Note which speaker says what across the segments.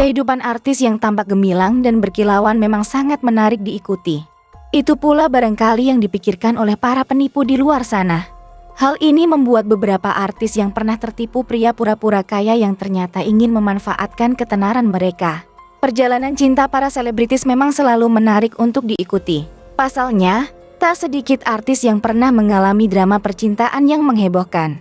Speaker 1: Kehidupan artis yang tampak gemilang dan berkilauan memang sangat menarik diikuti. Itu pula barangkali yang dipikirkan oleh para penipu di luar sana. Hal ini membuat beberapa artis yang pernah tertipu pria pura-pura kaya yang ternyata ingin memanfaatkan ketenaran mereka. Perjalanan cinta para selebritis memang selalu menarik untuk diikuti. Pasalnya, tak sedikit artis yang pernah mengalami drama percintaan yang menghebohkan.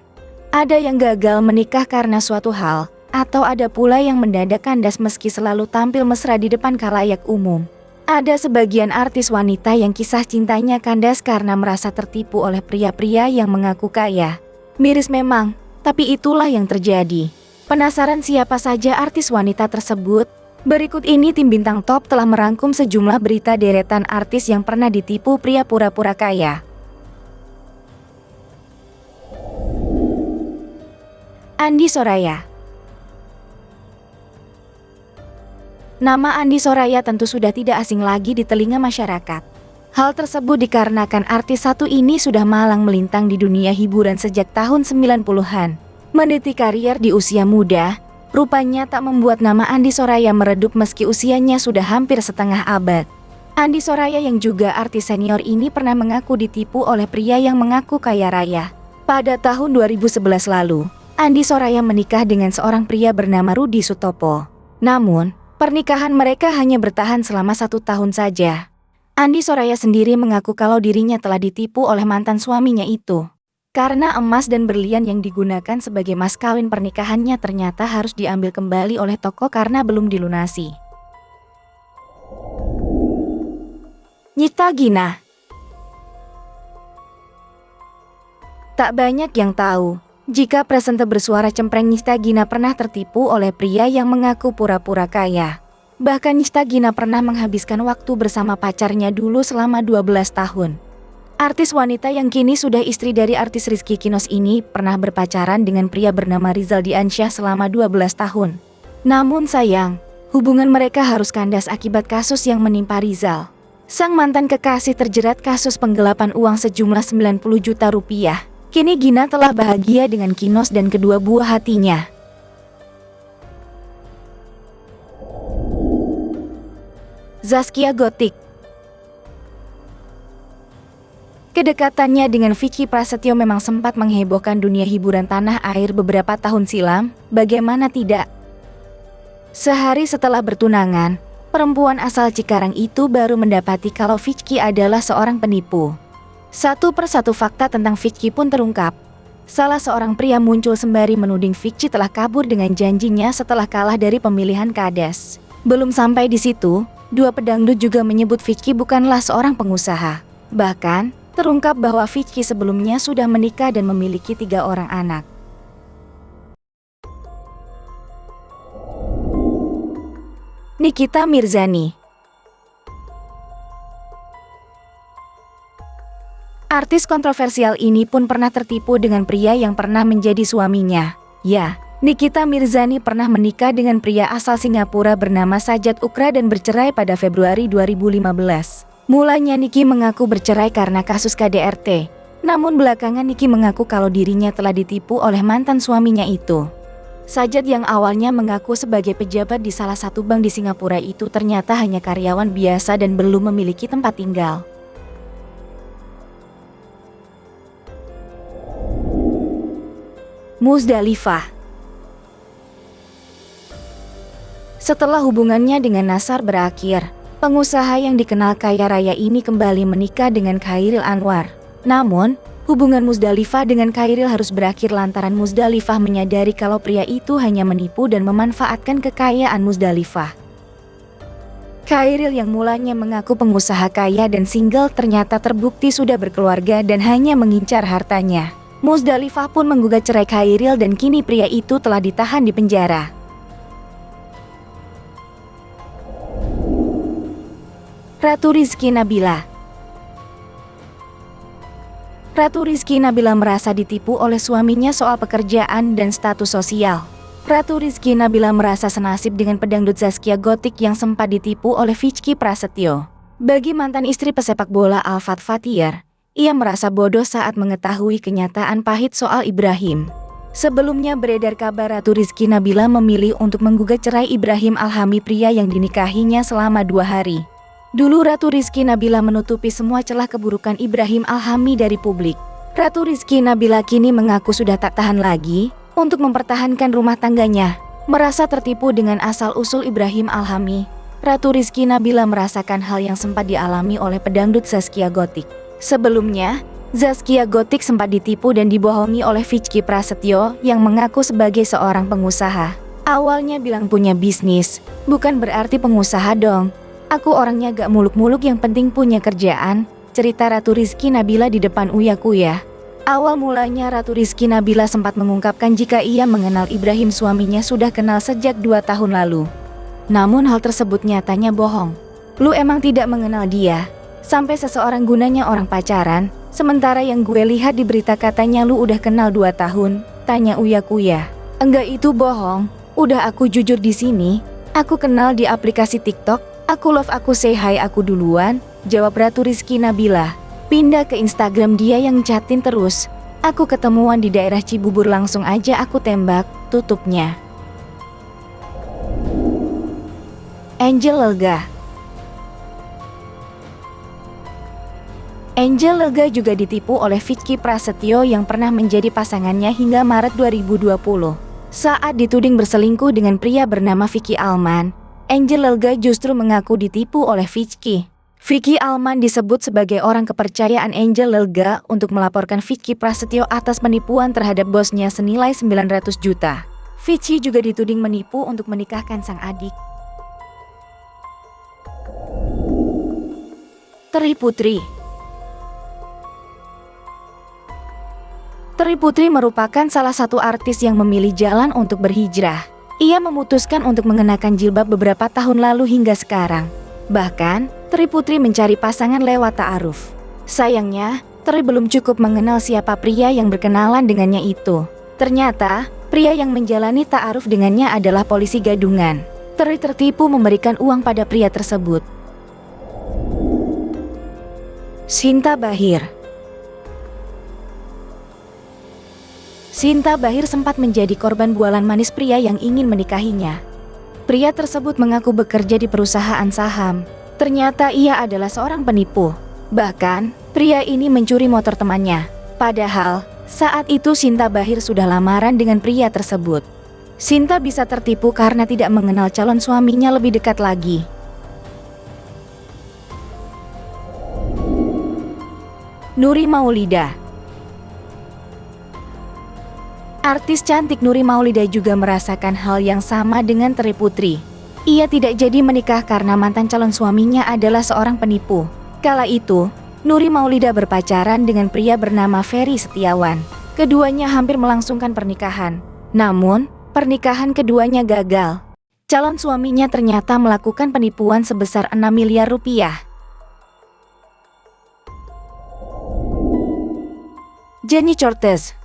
Speaker 1: Ada yang gagal menikah karena suatu hal, atau ada pula yang mendadak kandas meski selalu tampil mesra di depan khalayak umum. Ada sebagian artis wanita yang kisah cintanya kandas karena merasa tertipu oleh pria-pria yang mengaku kaya. Miris memang, tapi itulah yang terjadi. Penasaran siapa saja artis wanita tersebut? Berikut ini tim Bintang Top telah merangkum sejumlah berita deretan artis yang pernah ditipu pria pura-pura kaya. Andi Soraya. Nama Andi Soraya tentu sudah tidak asing lagi di telinga masyarakat. Hal tersebut dikarenakan artis satu ini sudah malang melintang di dunia hiburan sejak tahun 90-an. Meniti karier di usia muda, rupanya tak membuat nama Andi Soraya meredup meski usianya sudah hampir setengah abad. Andi Soraya yang juga artis senior ini pernah mengaku ditipu oleh pria yang mengaku kaya raya. Pada tahun 2011 lalu, Andi Soraya menikah dengan seorang pria bernama Rudi Sutopo. Namun, pernikahan mereka hanya bertahan selama 1 tahun saja. Andi Soraya sendiri mengaku kalau dirinya telah ditipu oleh mantan suaminya itu. Karena emas dan berlian yang digunakan sebagai mas kawin pernikahannya ternyata harus diambil kembali oleh toko karena belum dilunasi. Nyikta Gina. Tak banyak yang tahu jika presenter bersuara cempreng Nyikta Gina pernah tertipu oleh pria yang mengaku pura-pura kaya. Bahkan Nyikta Gina pernah menghabiskan waktu bersama pacarnya dulu selama 12 tahun. Artis wanita yang kini sudah istri dari artis Rizky Kinos ini pernah berpacaran dengan pria bernama Rizal Diansyah selama 12 tahun. Namun sayang, hubungan mereka harus kandas akibat kasus yang menimpa Rizal. Sang mantan kekasih terjerat kasus penggelapan uang sejumlah 90 juta rupiah. Kini Gina telah bahagia dengan Kinos dan kedua buah hatinya. Zaskia Gotik. Kedekatannya dengan Vicky Prasetyo memang sempat menghebohkan dunia hiburan tanah air beberapa tahun silam, bagaimana tidak? Sehari setelah bertunangan, perempuan asal Cikarang itu baru mendapati kalau Vicky adalah seorang penipu. Satu persatu fakta tentang Vicky pun terungkap. Salah seorang pria muncul sembari menuding Vicky telah kabur dengan janjinya setelah kalah dari pemilihan Kades. Belum sampai di situ, dua pedangdut juga menyebut Vicky bukanlah seorang pengusaha. Bahkan, terungkap bahwa Vicky sebelumnya sudah menikah dan memiliki 3 orang anak. Nikita Mirzani. Artis kontroversial ini pun pernah tertipu dengan pria yang pernah menjadi suaminya. Ya, Nikita Mirzani pernah menikah dengan pria asal Singapura bernama Sajat Ukra dan bercerai pada Februari 2015. Mulanya Niki mengaku bercerai karena kasus KDRT. Namun belakangan Niki mengaku kalau dirinya telah ditipu oleh mantan suaminya itu. Sajat yang awalnya mengaku sebagai pejabat di salah satu bank di Singapura itu ternyata hanya karyawan biasa dan belum memiliki tempat tinggal. Muzdalifah. Setelah hubungannya dengan Nasar berakhir, pengusaha yang dikenal kaya raya ini kembali menikah dengan Khairil Anwar. Namun, hubungan Muzdalifah dengan Khairil harus berakhir lantaran Muzdalifah menyadari kalau pria itu hanya menipu dan memanfaatkan kekayaan Muzdalifah. Khairil yang mulanya mengaku pengusaha kaya dan single ternyata terbukti sudah berkeluarga dan hanya mengincar hartanya. Muzdalifah pun menggugat cerai Khairil dan kini pria itu telah ditahan di penjara. Ratu Rizky Nabila. Ratu Rizky Nabila merasa ditipu oleh suaminya soal pekerjaan dan status sosial. Ratu Rizky Nabila merasa senasib dengan pedangdut Zaskia Gotik yang sempat ditipu oleh Vicky Prasetyo. Bagi mantan istri pesepak bola Alfat Fathir, ia merasa bodoh saat mengetahui kenyataan pahit soal Ibrahim. Sebelumnya beredar kabar Ratu Rizky Nabila memilih untuk menggugat cerai Ibrahim Alhami, pria yang dinikahinya selama 2 hari. Dulu Ratu Rizky Nabila menutupi semua celah keburukan Ibrahim Alhami dari publik. Ratu Rizky Nabila kini mengaku sudah tak tahan lagi untuk mempertahankan rumah tangganya. Merasa tertipu dengan asal-usul Ibrahim Alhami, Ratu Rizky Nabila merasakan hal yang sempat dialami oleh pedangdut Zaskia Gotik. Sebelumnya, Zaskia Gotik sempat ditipu dan dibohongi oleh Vicky Prasetyo yang mengaku sebagai seorang pengusaha. Awalnya bilang punya bisnis, bukan berarti pengusaha dong. Aku orangnya gak muluk-muluk, yang penting punya kerjaan, cerita Ratu Rizky Nabila di depan Uya Kuya. Awal mulanya Ratu Rizky Nabila sempat mengungkapkan jika ia mengenal Ibrahim, suaminya sudah kenal sejak 2 tahun lalu. Namun hal tersebut nyatanya bohong. Lu emang tidak mengenal dia? Sampai seseorang gunanya orang pacaran, sementara yang gue lihat di berita katanya lu udah kenal 2 tahun, tanya Uya Kuya. Enggak, itu bohong. Udah aku jujur di sini. Aku kenal di aplikasi TikTok. Aku love, aku say hi aku duluan, jawab Ratu Rizky Nabila. Pindah ke Instagram dia yang chatin terus. Aku ketemuan di daerah Cibubur, langsung aja aku tembak, tutupnya. Angel lega. Angel lega juga ditipu oleh Vicky Prasetyo yang pernah menjadi pasangannya hingga Maret 2020. Saat dituding berselingkuh dengan pria bernama Vicky Alman, Angel lega justru mengaku ditipu oleh Vicky. Vicky Alman disebut sebagai orang kepercayaan Angel lega untuk melaporkan Vicky Prasetyo atas penipuan terhadap bosnya senilai 900 juta. Vicky juga dituding menipu untuk menikahkan sang adik. Terry Putri. Terry Putri merupakan salah satu artis yang memilih jalan untuk berhijrah. Ia memutuskan untuk mengenakan jilbab beberapa tahun lalu hingga sekarang. Bahkan, Terry Putri mencari pasangan lewat ta'aruf. Sayangnya, Terry belum cukup mengenal siapa pria yang berkenalan dengannya itu. Ternyata, pria yang menjalani ta'aruf dengannya adalah polisi gadungan. Terry tertipu memberikan uang pada pria tersebut. Sinta Bahir. Sinta Bahir sempat menjadi korban bualan manis pria yang ingin menikahinya. Pria tersebut mengaku bekerja di perusahaan saham. Ternyata ia adalah seorang penipu. Bahkan, pria ini mencuri motor temannya. Padahal, saat itu Sinta Bahir sudah lamaran dengan pria tersebut. Sinta bisa tertipu karena tidak mengenal calon suaminya lebih dekat lagi. Nuri Maulida. Artis cantik Nuri Maulida juga merasakan hal yang sama dengan Terry Putri. Ia tidak jadi menikah karena mantan calon suaminya adalah seorang penipu. Kala itu, Nuri Maulida berpacaran dengan pria bernama Ferry Setiawan. Keduanya hampir melangsungkan pernikahan. Namun, pernikahan keduanya gagal. Calon suaminya ternyata melakukan penipuan sebesar 6 miliar rupiah. Jenny Cortez.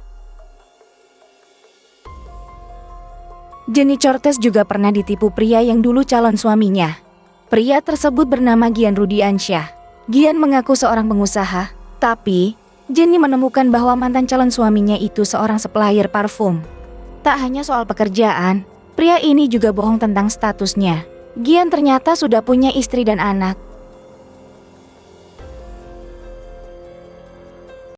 Speaker 1: Jenny Cortez juga pernah ditipu pria yang dulu calon suaminya. Pria tersebut bernama Gian Rudiansyah. Gian mengaku seorang pengusaha, tapi Jenny menemukan bahwa mantan calon suaminya itu seorang supplier parfum. Tak hanya soal pekerjaan, pria ini juga bohong tentang statusnya. Gian ternyata sudah punya istri dan anak.